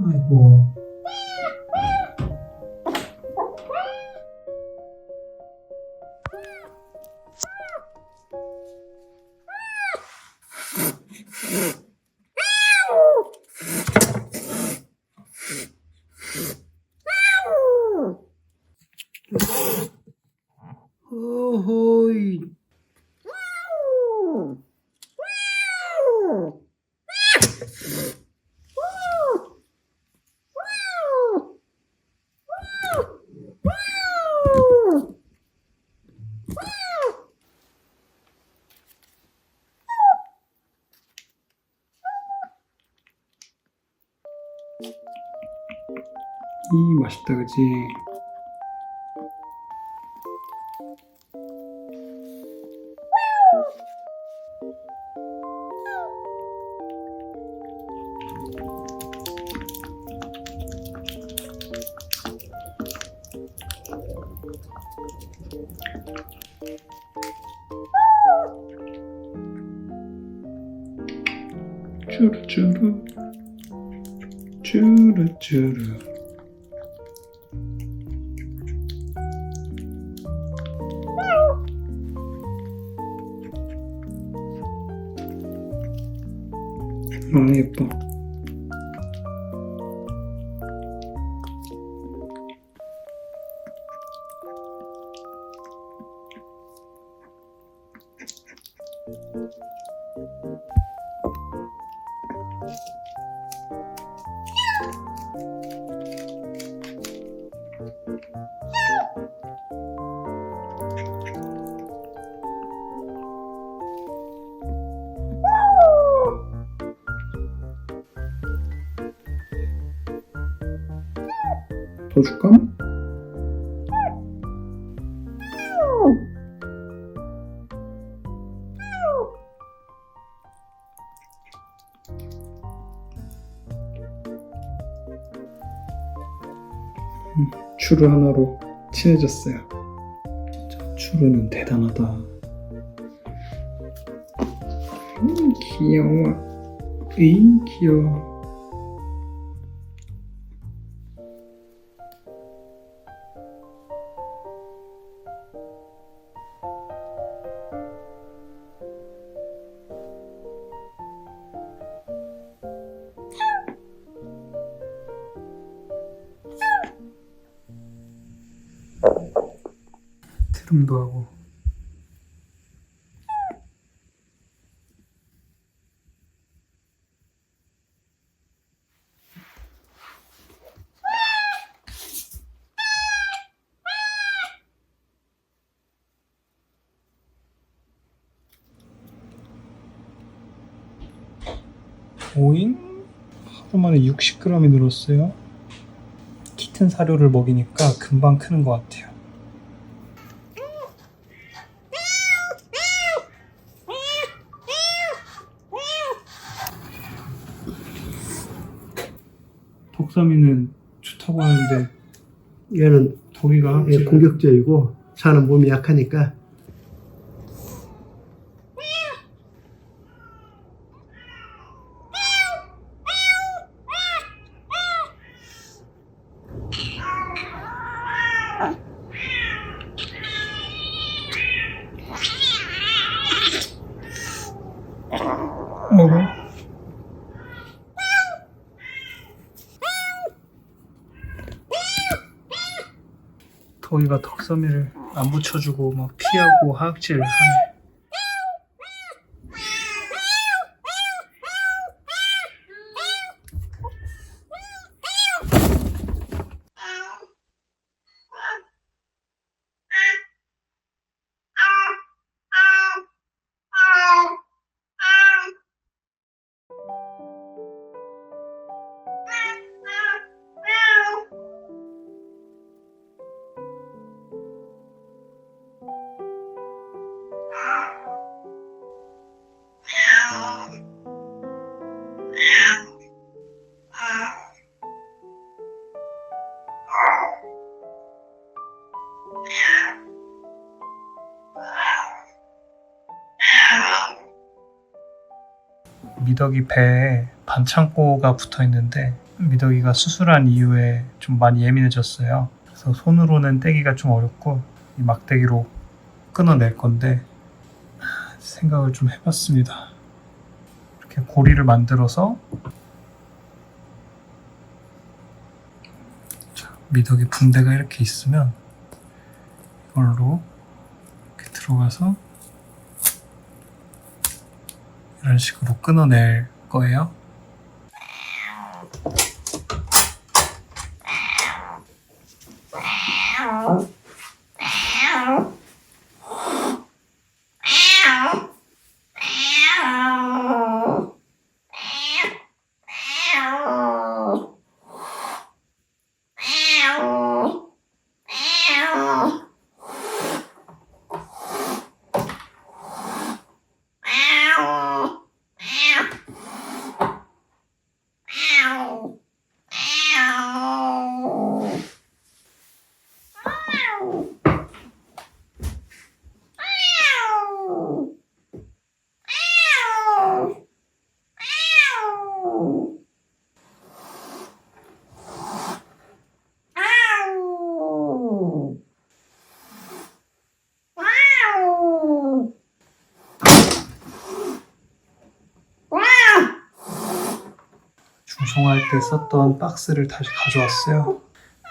아이고. 어허이. 이 맛있다, 그치? 쭈루쭈루 쭈루쭈루. 아, 예뻐. 더 줄까? 추루 하나로 친해졌어요. 추루는 대단하다. 귀여워. 귀여워. 트름도 하고. 오잉? 하루 만에 60g이 늘었어요. 키튼 사료를 먹이니까 금방 크는 것 같아요. 독사미는 좋다고 하는데 얘는 덕이가 공격적이고 사는 몸이 약하니까. 먹어. 덕이가 덕사미를 안 붙여주고 막 피하고 하악질을 하네. 미덕이 배에 반창고가 붙어 있는데 미더기가 수술한 이후에 좀 많이 예민해졌어요. 그래서 손으로는 떼기가 좀 어렵고 이 막대기로 끊어낼 건데 생각을 좀 해봤습니다. 이렇게 고리를 만들어서 미더기 붕대가 이렇게 있으면 이걸로 이렇게 들어가서 이런 식으로 끊어낼 거예요. 중송할 때 썼던 박스를 다시 가져왔어요.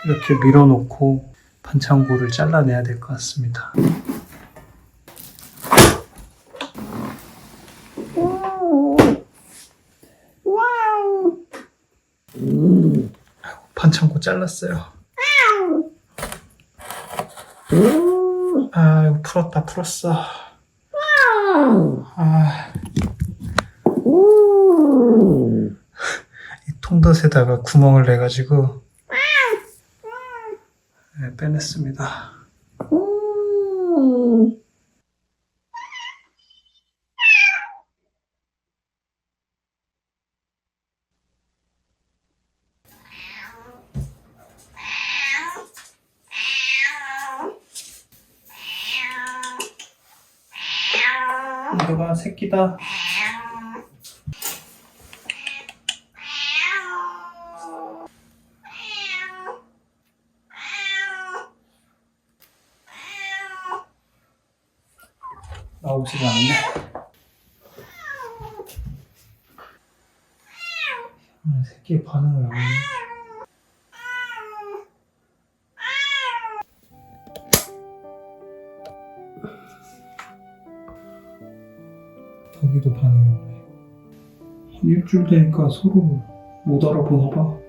이렇게 밀어놓고 반창고를 잘라내야 될 것 같습니다. 반창고 잘랐어요. 아, 이거 풀었어. 이 통덧에다가 구멍을 내가지고 빼냈습니다. 이거가 새끼다. 나오지가 않네. 새끼 반응을 안 해. 거기도 반응이 없네. 한 일주일 되니까 서로 못 알아보나 봐.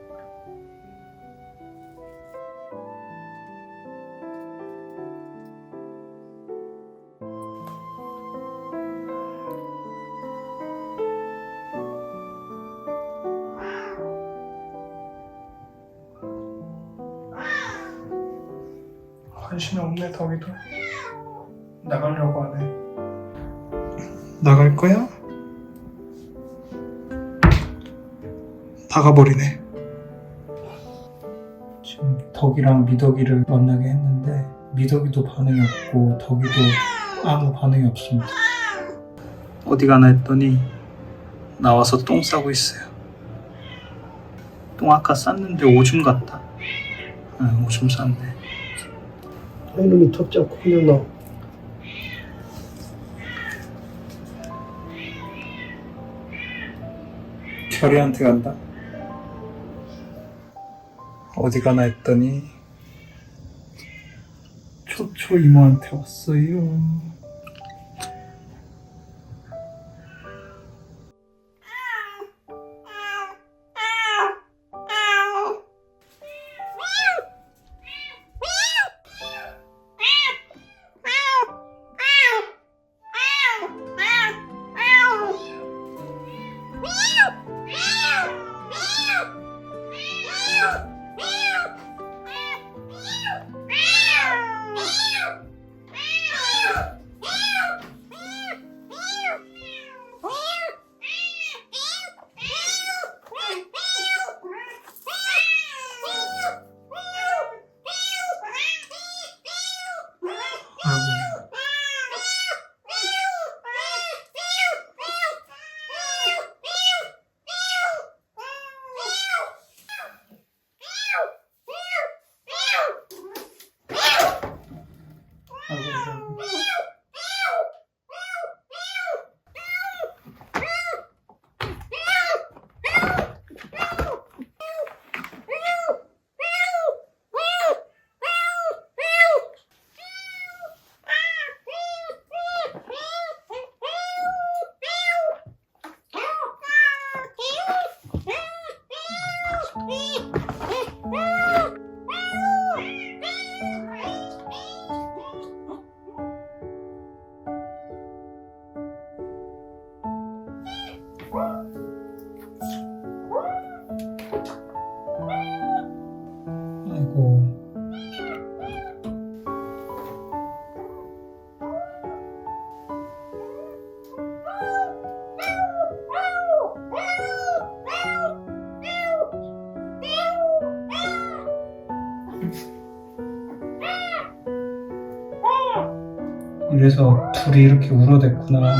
관심이 없네. 덕이도 나가려고 하네. 나갈 거야? 나가버리네. 지금 덕이랑 미덕이를 만나게 했는데 미덕이도 반응이 없고 덕이도 아무 반응이 없습니다. 어디 가나 했더니 나와서 똥 싸고 있어요. 똥 아까 쌌는데 오줌 같다. 오줌 쌌네. 이놈이 톱 잡고 그냥 너. 결이한테 간다. 어디 가나 했더니 초초 이모한테 왔어요. 그래서 둘이 이렇게 울어댔구나.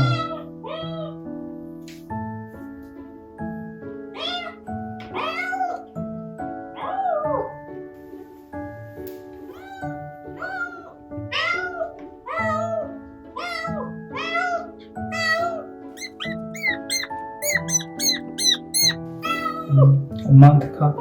엄마한테 가.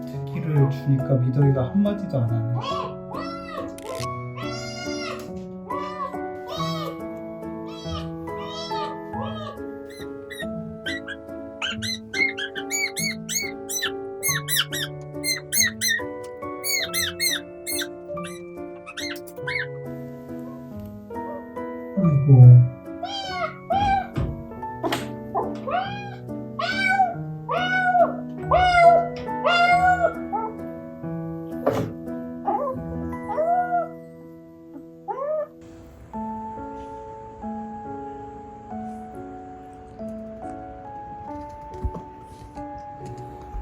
새끼를 주니까 미더이가 한마디도 안 하네. 아이고.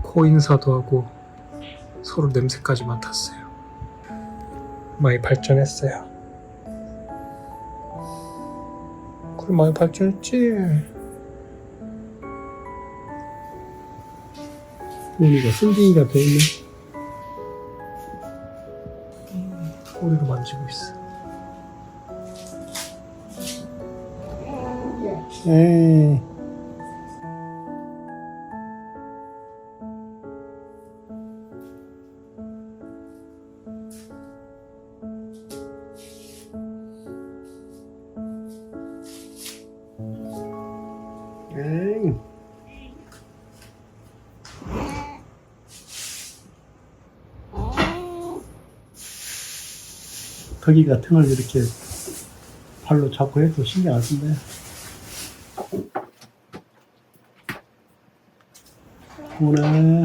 코 인사도 하고 서로 냄새까지 맡았어요. 많이 발전했어요. 그래, 많이 발전했지. 여기가 승진이가 돼있네. 꼬리로 만지고 있어. 에이. 에이. 덕이가 등을 이렇게 발로 잡고 해도 신경 안 쓴대. 오네.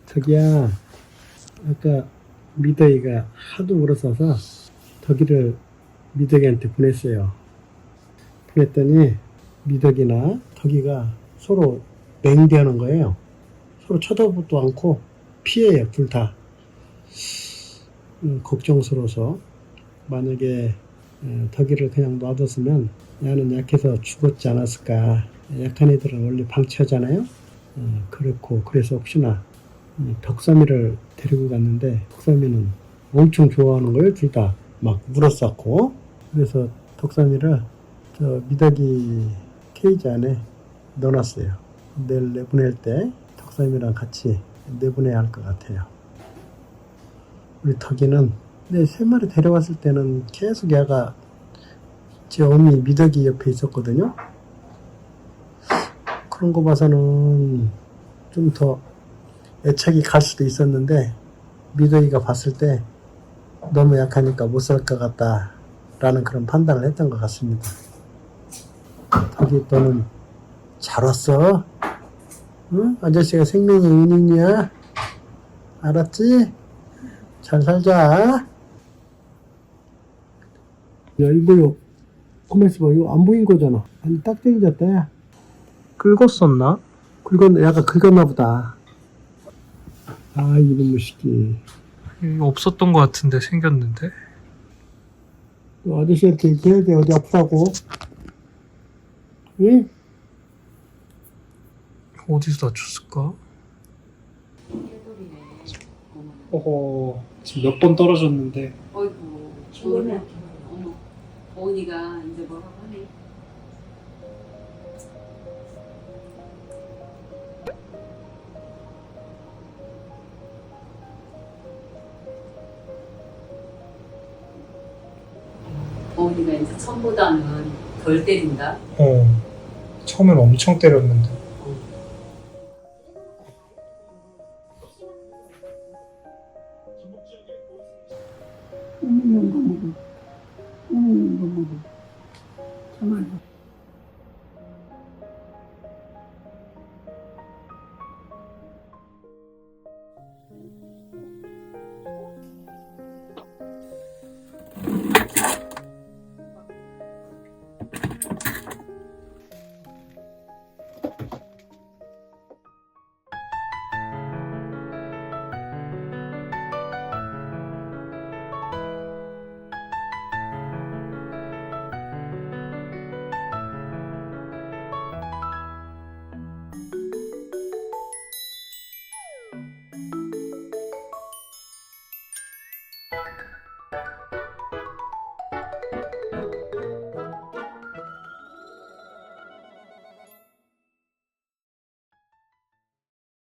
덕이야, 아까 미더이가 하도 울었어서 덕이를 미더기한테 보냈어요. 보냈더니 미덕이나 덕이가 서로 맹대하는 거예요. 서로 쳐다보지도 않고 피해요, 둘 다. 걱정스러워서 만약에 덕이를 그냥 놔뒀으면 야는 약해서 죽었지 않았을까. 약한 애들은 원래 방치하잖아요. 그렇고 그래서 혹시나 덕삼이를 데리고 갔는데 덕삼이는 엄청 좋아하는 거예요. 둘 다 막 물었었고. 그래서 덕삼이를 저 미덕이 케이지 안에 넣어놨어요. 내일 내보낼 때 덕삼이랑 같이 내보내야 할 것 같아요. 우리 덕이는 내 세 마리 데려왔을 때는 계속 얘가 제 어미 미덕이 옆에 있었거든요. 그런 거 봐서는 좀 더 애착이 갈 수도 있었는데 미덕이가 봤을 때 너무 약하니까 못 살 것 같다 라는 그런 판단을 했던 것 같습니다. 덕이 너는 잘 왔어? 응? 아저씨가 생명의 은인이야. 알았지? 잘 살자. 야, 이거요. 가만있어 봐. 이거 안 보인 거잖아. 아니, 딱 땡겼다, 야. 긁었었나? 약간 긁었나 보다. 아, 이놈의 새끼. 없었던 것 같은데 생겼는데. 너 아저씨한테 얘기해야 돼. 어디 아프다고. 응? 어디서 다쳤을까? 어허, 지금 몇 번 떨어졌는데. 어이구, 죽었네. 어머, 어머니가 이제 뭐라고 하네. 어머니가 이제 처음보다는 덜 때린다. 처음엔 엄청 때렸는데. 이거 먹어. 이거 먹어. 정말.